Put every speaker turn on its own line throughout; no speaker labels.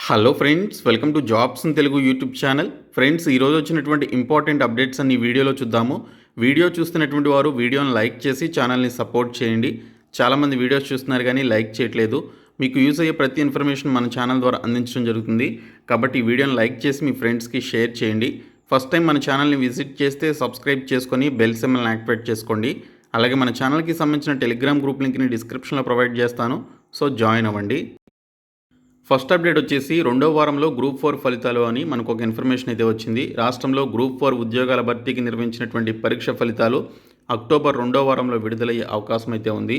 Hello friends, welcome to jobs in Telugu YouTube channel. Friends, ఈరోజు వచ్చినటువంటి important updates అన్ని వీడియోలో చూద్దాము. వీడియో చూస్తున్నటువంటి వారు వీడియోని లైక్ చేసి ఛానల్ని సపోర్ట్ చేయండి. చాలామంది వీడియోస్ చూస్తున్నారు కానీ లైక్ చేయట్లేదు. మీకు యూజ్ అయ్యే ప్రతి ఇన్ఫర్మేషన్ మన ఛానల్ ద్వారా అందించడం జరుగుతుంది. కాబట్టి ఈ వీడియోని లైక్ చేసి మీ ఫ్రెండ్స్కి షేర్ చేయండి. ఫస్ట్ టైం మన ఛానల్ని విజిట్ చేస్తే సబ్స్క్రైబ్ చేసుకొని బెల్ సింబల్ని యాక్టివేట్ చేసుకోండి. అలాగే మన ఛానల్కి సంబంధించిన టెలిగ్రామ్ గ్రూప్ లింక్ని డిస్క్రిప్షన్లో ప్రొవైడ్ చేస్తాను. సో జాయిన్ అవ్వండి. ఫస్ట్ అప్డేట్ వచ్చేసి రెండో వారంలో గ్రూప్ 4 ఫలితాలు అని మనకు ఒక ఇన్ఫర్మేషన్ అయితే వచ్చింది. రాష్ట్రంలో గ్రూప్ 4 ఉద్యోగాల భర్తీకి నిర్వహించినటువంటి పరీక్ష ఫలితాలు అక్టోబర్ రెండో వారంలో విడుదలయ్యే అవకాశం అయితే ఉంది.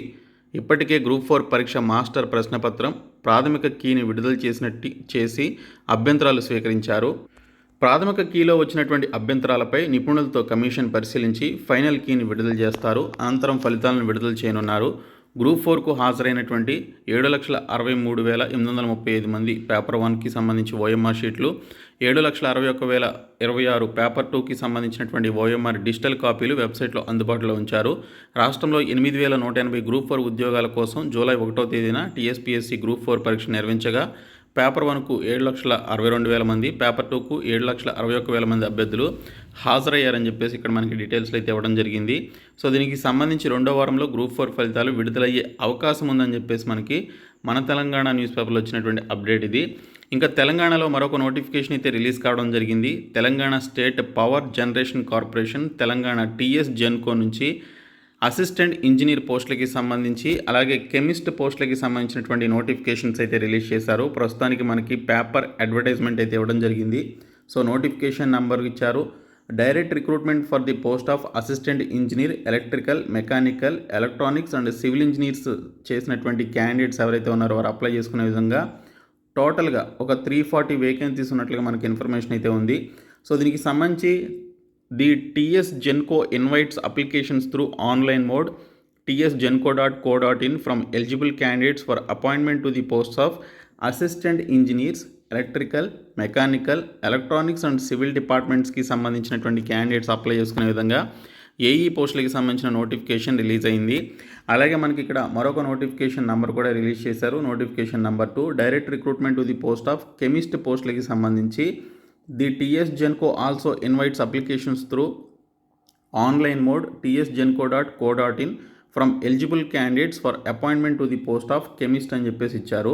ఇప్పటికే గ్రూప్ 4 పరీక్ష మాస్టర్ ప్రశ్నపత్రం ప్రాథమిక కీని విడుదల చేసి అభ్యంతరాలు స్వీకరించారు. ప్రాథమిక కీలో వచ్చినటువంటి అభ్యంతరాలపై నిపుణులతో కమిషన్ పరిశీలించి ఫైనల్ కీని విడుదల చేస్తారు. అనంతరం ఫలితాలను విడుదల చేయనున్నారు. గ్రూప్ 4కు హాజరైనటువంటి 7,63,835 మంది పేపర్ 1కి సంబంధించి ఓఎంఆర్ షీట్లు, 7,61,026 పేపర్ 2కి సంబంధించినటువంటి ఓఎంఆర్ డిజిటల్ కాపీలు వెబ్సైట్లో అందుబాటులో ఉంచారు. రాష్ట్రంలో 8,180 గ్రూప్ 4 ఉద్యోగాల కోసం జూలై 1వ తేదీన టీఎస్పీఎస్సీ గ్రూప్ 4 పరీక్ష నిర్వహించగా పేపర్ 1కు 7,62,000 మంది, పేపర్ 2కు 7,61,000 మంది అభ్యర్థులు హాజరయ్యారని చెప్పేసి ఇక్కడ మనకి డీటెయిల్స్లో అయితే ఇవ్వడం జరిగింది. సో దీనికి సంబంధించి రెండో వారంలో గ్రూప్ 4 ఫలితాలు విడుదలయ్యే అవకాశం ఉందని చెప్పేసి మనకి మన తెలంగాణ న్యూస్ పేపర్లో వచ్చినటువంటి అప్డేట్ ఇది. ఇంకా తెలంగాణలో మరొక నోటిఫికేషన్ అయితే రిలీజ్ కావడం జరిగింది. Telangana state power generation corporation Telangana TS Genco నుంచి అసిస్టెంట్ ఇంజనీర్ పోస్టులకి సంబంధించి అలాగే కెమిస్ట్ పోస్టులకి సంబంధించినటువంటి నోటిఫికేషన్స్ అయితే రిలీజ్ చేశారు. ప్రస్తుతానికి మనకి పేపర్ అడ్వర్టైజ్మెంట్ అయితే ఇవ్వడం జరిగింది. సో నోటిఫికేషన్ నెంబర్ ఇచ్చారు. Direct recruitment for the post of assistant engineer electrical, mechanical, electronics and civil engineers చేసినటువంటి క్యాండిడేట్స్ ఎవరైతే ఉన్నారో వారు అప్లై చేసుకునే విధంగా టోటల్గా ఒక 340 వేకెన్సీస్ ఉన్నట్లుగా మనకి ఇన్ఫర్మేషన్ అయితే ఉంది. సో దీనికి సంబంధించి the TS Genco invites applications through online mode tsgenco.co.in from eligible candidates for appointment to the posts of assistant engineers, electrical, mechanical, electronics and civil డిపార్ట్మెంట్స్కి సంబంధించినటువంటి క్యాండిడేట్స్ అప్లై చేసుకునే విధంగా ఏఈ పోస్టులకి సంబంధించిన నోటిఫికేషన్ రిలీజ్ అయింది. అలాగే మనకి ఇక్కడ మరొక నోటిఫికేషన్ నెంబర్ కూడా రిలీజ్ చేశారు. Notification number 2 direct recruitment to the post of chemist పోస్టులకి సంబంధించి the TS Genco also invites applications through online mode tsgenco.co.in from eligible candidates for appointment to the post of chemist అని చెప్పేసి ఇచ్చారు.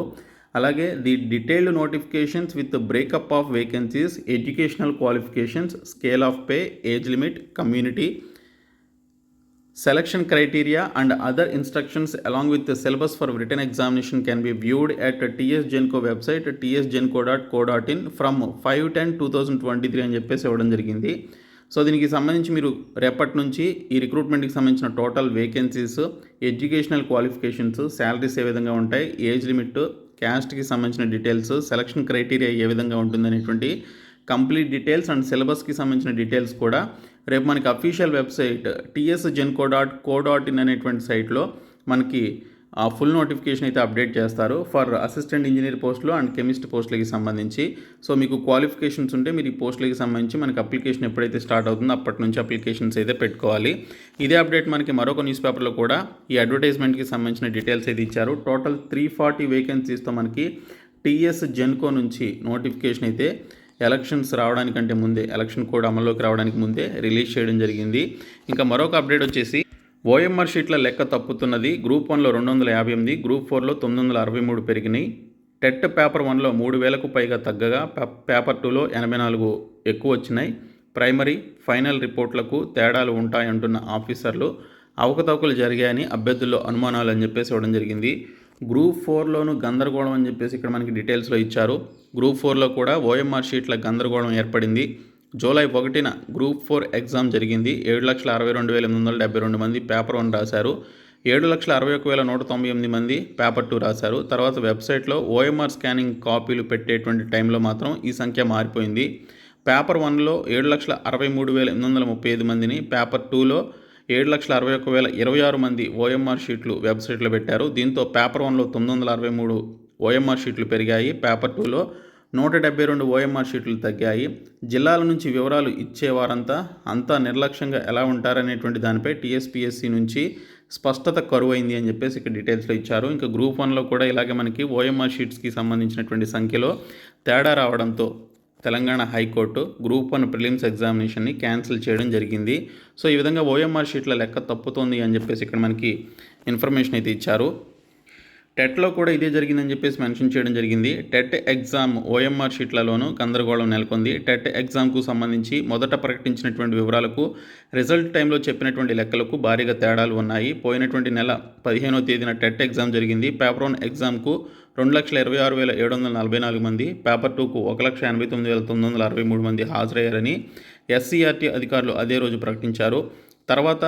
అలాగే the detailed notifications with breakup of vacancies, educational qualifications, scale of pay, age limit, community, selection criteria and other instructions along with the syllabus for written examination can be viewed at tsgenco website tsgenco.co.in from 5/10/2023 అని చెప్పేసి ఇవ్వడం జరిగింది. So దీనికి సంబంధించి మీరు రేపటి నుంచి ఈ రిక్రూట్మెంట్కి సంబంధించిన total vacancies, educational qualifications, salaries ఏ విధంగా ఉంటాయి, ఏజ్ లిమిట్, క్యాస్ట్కి సంబంధించిన డీటెయిల్స్, సెలక్షన్ క్రైటీరియా ఏ విధంగా ఉంటుందనేటువంటి కంప్లీట్ డీటెయిల్స్ అండ్ సిలబస్కి సంబంధించిన డీటెయిల్స్ కూడా రేపు మనకి అఫీషియల్ వెబ్సైట్ tsgenco.co.in అనేటువంటి సైట్లో మనకి ఫుల్ నోటిఫికేషన్ అయితే అప్డేట్ చేస్తారు ఫర్ అసిస్టెంట్ ఇంజనీర్ పోస్టులు అండ్ కెమిస్ట్ పోస్టులకి సంబంధించి. సో మీకు క్వాలిఫికేషన్స్ ఉంటే మీరు ఈ పోస్టులకి సంబంధించి మనకి అప్లికేషన్ ఎప్పుడైతే స్టార్ట్ అవుతుందో అప్పటి నుంచి అప్లికేషన్స్ అయితే పెట్టుకోవాలి. ఇదే అప్డేట్ మనకి మరొక న్యూస్ పేపర్లో కూడా ఈ అడ్వర్టైజ్మెంట్కి సంబంధించిన డీటెయిల్స్ అయితే ఇచ్చారు. టోటల్ 340 వేకెన్సీస్తో మనకి టీఎస్ జెన్కో నుంచి నోటిఫికేషన్ అయితే ఎలక్షన్స్ రావడానికంటే ముందే, ఎలక్షన్ కోడ్ అమల్లోకి రావడానికి ముందే రిలీజ్ చేయడం జరిగింది. ఇంకా మరొక అప్డేట్ వచ్చేసి ఓఎంఆర్ షీట్ల లెక్క తప్పుతున్నది. గ్రూప్ 1లో 258, గ్రూప్ 4లో 963 పెరిగినాయి. టెట్ పేపర్ 1లో 3,000కు పైగా తగ్గగా పేపర్ 2లో 84 ఎక్కువ వచ్చినాయి. ప్రైమరీ, ఫైనల్ రిపోర్ట్లకు తేడాలు ఉంటాయంటున్న ఆఫీసర్లు అవకతవకలు జరిగాయని అభ్యర్థుల్లో అనుమానాలు అని చెప్పేసి ఇవ్వడం జరిగింది. గ్రూప్ 4లోను గందరగోళం అని చెప్పేసి ఇక్కడ మనకి డీటెయిల్స్లో ఇచ్చారు. గ్రూప్ 4లో కూడా ఓఎంఆర్ షీట్ల గందరగోళం ఏర్పడింది. జూలై 1న గ్రూప్ 4 ఎగ్జామ్ జరిగింది. 7,62,872 మంది పేపర్ 1 రాశారు. 7,61,198 మంది పేపర్ 2 రాశారు. తర్వాత వెబ్సైట్లో ఓఎంఆర్ స్కానింగ్ కాపీలు పెట్టేటువంటి టైంలో మాత్రం ఈ సంఖ్య మారిపోయింది. పేపర్ 1లో 7,63,835 మందిని, పేపర్ 2లో 7,61,026 మంది ఓఎంఆర్ షీట్లు వెబ్సైట్లో పెట్టారు. దీంతో పేపర్ 1లో 963 ఓఎంఆర్ షీట్లు పెరిగాయి. పేపర్ 2లో 172 ఓఎంఆర్ షీట్లు తగ్గాయి. జిల్లాల నుంచి వివరాలు ఇచ్చేవారంతా అంతా నిర్లక్ష్యంగా ఎలా ఉంటారనేటువంటి దానిపై టీఎస్పీఎస్సీ నుంచి స్పష్టత కరువైంది అని చెప్పేసి ఇక్కడ డీటెయిల్స్లో ఇచ్చారు. ఇంకా గ్రూప్ 1లో కూడా ఇలాగే మనకి ఓఎంఆర్ షీట్స్కి సంబంధించినటువంటి సంఖ్యలో తేడా రావడంతో తెలంగాణ హైకోర్టు గ్రూప్ 1 ప్రిలిమ్స్ ఎగ్జామినేషన్ని క్యాన్సిల్ చేయడం జరిగింది. సో ఈ విధంగా ఓఎంఆర్ షీట్ల లెక్క తప్పుతోంది అని చెప్పేసి ఇక్కడ మనకి ఇన్ఫర్మేషన్ అయితే ఇచ్చారు. టెట్లో కూడా ఇదే జరిగిందని చెప్పేసి మెన్షన్ చేయడం జరిగింది. టెట్ ఎగ్జామ్ ఓఎంఆర్ షీట్లలోనూ గందరగోళం నెలకొంది. టెట్ ఎగ్జామ్కు సంబంధించి మొదట ప్రకటించినటువంటి వివరాలకు రిజల్ట్ టైంలో చెప్పినటువంటి లెక్కలకు భారీగా తేడాలు ఉన్నాయి. పోయినటువంటి నెల 15వ తేదీన టెట్ ఎగ్జామ్ జరిగింది. పేపర్ 1 ఎగ్జామ్కు 2,26,744 మంది, పేపర్ 2కు 1,89,963 మంది హాజరయ్యారని ఎస్సీఆర్టీ అధికారులు అదే రోజు ప్రకటించారు. తర్వాత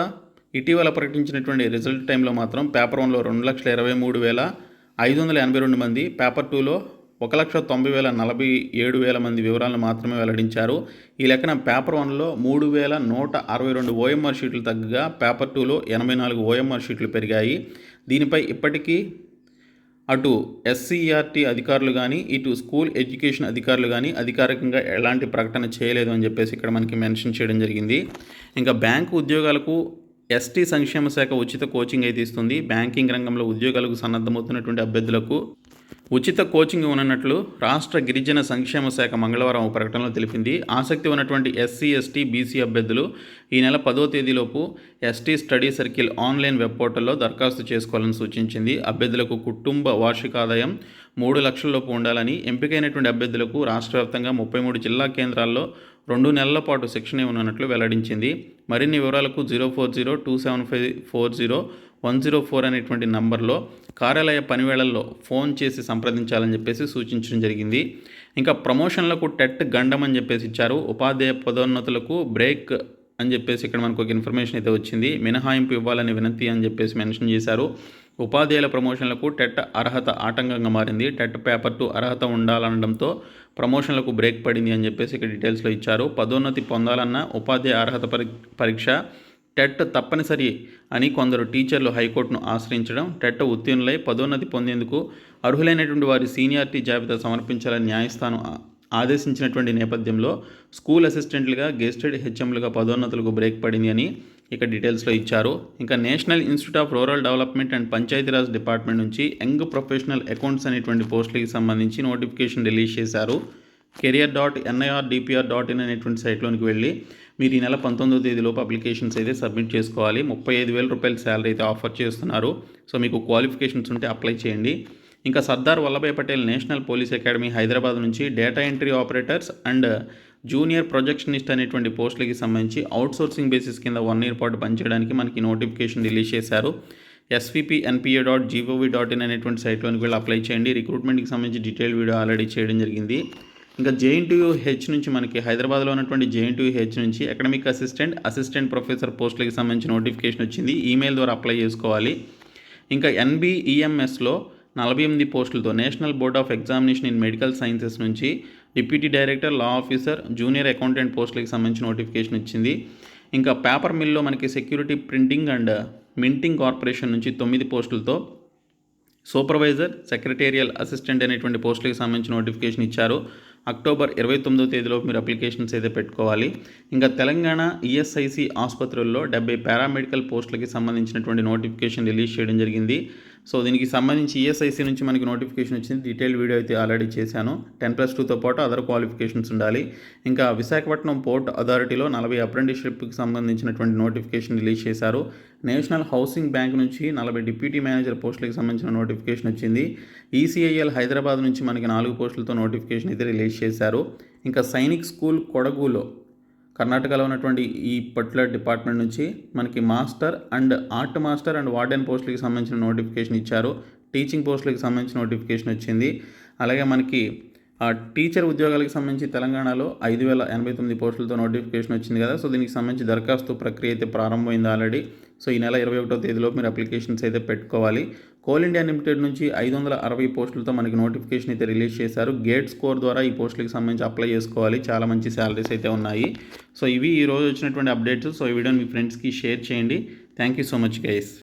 ఇటీవల ప్రకటించినటువంటి రిజల్ట్ టైంలో మాత్రం పేపర్ 1లో 2,23,582 మంది, పేపర్ 2లో 1,90,47 మంది వివరాలను మాత్రమే వెల్లడించారు. ఈ లెక్కన పేపర్ 1లో 3,162 ఓఎంఆర్ షీట్లు తగ్గగా పేపర్ 2లో 84 ఓఎంఆర్ షీట్లు పెరిగాయి. దీనిపై ఇప్పటికీ అటు ఎస్సీఆర్టీ అధికారులు కానీ ఇటు స్కూల్ ఎడ్యుకేషన్ అధికారులు కానీ అధికారికంగా ఎలాంటి ప్రకటన చేయలేదు అని చెప్పేసి ఇక్కడ మనకి మెన్షన్ చేయడం జరిగింది. ఇంకా బ్యాంకు ఉద్యోగాలకు ఎస్టీ సంక్షేమ శాఖ ఉచిత కోచింగ్ అయితే ఇస్తుంది. బ్యాంకింగ్ రంగంలో ఉద్యోగాలకు సన్నద్ధమవుతున్నటువంటి అభ్యర్థులకు ఉచిత కోచింగ్ ఉన్నట్లు రాష్ట్ర గిరిజన సంక్షేమ శాఖ మంగళవారం ప్రకటనలో తెలిపింది. ఆసక్తి ఉన్నటువంటి ఎస్సీ, ఎస్టీ, బీసీ అభ్యర్థులు ఈ నెల 10వ తేదీలోపు ST study circle online web పోర్టల్లో దరఖాస్తు చేసుకోవాలని సూచించింది. అభ్యర్థులకు కుటుంబ వార్షిక ఆదాయం 3 లక్షలలోపు ఉండాలని, ఎంపికైనటువంటి అభ్యర్థులకు రాష్ట్ర వ్యాప్తంగా 33 జిల్లా కేంద్రాల్లో 2 నెలల పాటు శిక్షణ ఇవ్వనున్నట్లు వెల్లడించింది. మరిన్ని వివరాలకు 04027540104 అనేటువంటి నంబర్లో కార్యాలయ పనివేళల్లో ఫోన్ చేసి సంప్రదించాలని చెప్పేసి సూచించడం జరిగింది. ఇంకా ప్రమోషన్లకు టెట్ గండం అని చెప్పేసి ఇచ్చారు. ఉపాధ్యాయ పదోన్నతులకు బ్రేక్ అని చెప్పేసి ఇక్కడ మనకు ఒక ఇన్ఫర్మేషన్ అయితే వచ్చింది. మినహాయింపు ఇవ్వాలని వినతి అని చెప్పేసి మెన్షన్ చేశారు. ఉపాధ్యాయుల ప్రమోషన్లకు టెట్ అర్హత ఆటంకంగా మారింది. టెట్ పేపర్ 2 అర్హత ఉండాలనడంతో ప్రమోషన్లకు బ్రేక్ పడింది అని చెప్పేసి ఇక్కడ డీటెయిల్స్లో ఇచ్చారు. పదోన్నతి పొందాలన్న ఉపాధ్యాయ అర్హత పరీక్ష టెట్ తప్పనిసరి అని కొందరు టీచర్లు హైకోర్టును ఆశ్రయించడం, టెట్ ఉత్తీర్ణులై పదోన్నతి పొందేందుకు అర్హులైనటువంటి వారి సీనియారిటీ జాబితా సమర్పించాలని న్యాయస్థానం ఆదేశించినటువంటి నేపథ్యంలో స్కూల్ అసిస్టెంట్లుగా, గెస్టెడ్ హెచ్ఎంలుగా పదోన్నతులకు బ్రేక్ పడింది అని ఇక్కడ డీటెయిల్స్లో ఇచ్చారు. ఇంకా national institute of rural development and Panchayati Raj department నుంచి యంగ్ ప్రొఫెషనల్ అకౌంట్స్ అనేటువంటి పోస్టులకి సంబంధించి నోటిఫికేషన్ రిలీజ్ చేశారు. career.nirDPR.in అనేటువంటి సైట్లోనికి వెళ్ళి మీరు ఈ నెల 19వ తేదీలోపు అప్లికేషన్స్ అయితే సబ్మిట్ చేసుకోవాలి. 35,000 రూపాయల శాలరీ అయితే ఆఫర్ చేస్తున్నారు. సో మీకు క్వాలిఫికేషన్స్ ఉంటే అప్లై చేయండి. ఇంకా Sardar Vallabhbhai Patel national police academy Hyderabad నుంచి data entry operators and junior projectionist అనేటువంటి పోస్టులకి సంబంధించి అవుట్సోర్సింగ్ బేసిస్ కింద 1 ఇయర్ పాటు పనిచేయడానికి మనకి నోటిఫికేషన్ రిలీజ్ చేశారు. svpnpa.gov.in అనేటువంటి సైట్లోనికి వెళ్ళి అప్లై చేయండి. రిక్రూట్మెంట్కి సంబంధించి డీటెయిల్ వీడియో ఆల్రెడీ చేయడం జరిగింది. ఇంకా JNTU-H నుంచి మనకి హైదరాబాద్లో ఉన్నటువంటి JNTU-H నుంచి అకాడమిక్ అసిస్టెంట్ ప్రొఫెసర్ పోస్టులకి సంబంధించి నోటిఫికేషన్ వచ్చింది. ఈమెయిల్ ద్వారా అప్లై చేసుకోవాలి. ఇంకా NBEMSలో 48 పోస్టులతో national board of examination in medical sciences నుంచి deputy director, law officer, junior accountant పోస్టులకి సంబంధించి నోటిఫికేషన్ వచ్చింది. ఇంకా పేపర్ మిల్లో మనకి security printing and minting corporation నుంచి 9 పోస్టులతో సూపర్వైజర్, సెక్రటేరియల్ అసిస్టెంట్ అనేటువంటి పోస్టులకి సంబంధించి నోటిఫికేషన్ ఇచ్చారు. అక్టోబర్ 29వ తేదీలోపు మీరు అప్లికేషన్స్ అయితే పెట్టుకోవాలి. ఇంకా తెలంగాణ ESIC ఆసుపత్రుల్లో 70 పారామెడికల్ పోస్టులకి సంబంధించినటువంటి నోటిఫికేషన్ రిలీజ్ చేయడం జరిగింది. సో దీనికి సంబంధించి ESIC నుంచి మనకి నోటిఫికేషన్ వచ్చింది. డీటెయిల్ వీడియో అయితే ఆల్రెడీ చేశాను. 10+2తో పాటు అదర్ క్వాలిఫికేషన్స్ ఉండాలి. ఇంకా విశాఖపట్నం పోర్ట్ అథారిటీలో 40 అప్రెంటిస్షిప్కి సంబంధించినటువంటి నోటిఫికేషన్ రిలీజ్ చేశారు. నేషనల్ హౌసింగ్ బ్యాంక్ నుంచి 40 డిప్యూటీ మేనేజర్ పోస్టులకు సంబంధించిన నోటిఫికేషన్ వచ్చింది. ECIL హైదరాబాద్ నుంచి మనకి 4 పోస్టులతో నోటిఫికేషన్ అయితే రిలీజ్ చేశారు. ఇంకా సైనిక్ స్కూల్ కొడగులో కర్ణాటకలో ఉన్నటువంటి ఈ పర్టికులర్ డిపార్ట్మెంట్ నుంచి మనకి master and art master and warden పోస్టులకి సంబంధించిన నోటిఫికేషన్ ఇచ్చారు. టీచింగ్ పోస్టులకి సంబంధించిన నోటిఫికేషన్ వచ్చింది. అలాగే మనకి టీచర్ ఉద్యోగాలకు సంబంధించి తెలంగాణలో 5,089 పోస్టులతో నోటిఫికేషన్ వచ్చింది కదా. సో దీనికి సంబంధించి దరఖాస్తు ప్రక్రియ అయితే ప్రారంభమైంది ఆల్రెడీ. సో ఈ నెల 21వ తేదీలోపు మీరు అప్లికేషన్స్ అయితే పెట్టుకోవాలి. కోల్ ఇండియా లిమిటెడ్ నుంచి 560 పోస్టులతో మనకి నోటిఫికేషన్ అయితే రిలీజ్ చేశారు. గేట్ స్కోర్ ద్వారా ఈ పోస్టులకి సంబంధించి అప్లై చేసుకోవాలి. చాలా మంచి శాలరీస్ అయితే ఉన్నాయి. సో ఇవి ఈరోజు వచ్చినటువంటి అప్డేట్స్. సో ఈ వీడియోని మీ ఫ్రెండ్స్కి షేర్ చేయండి. Thank you so much guys.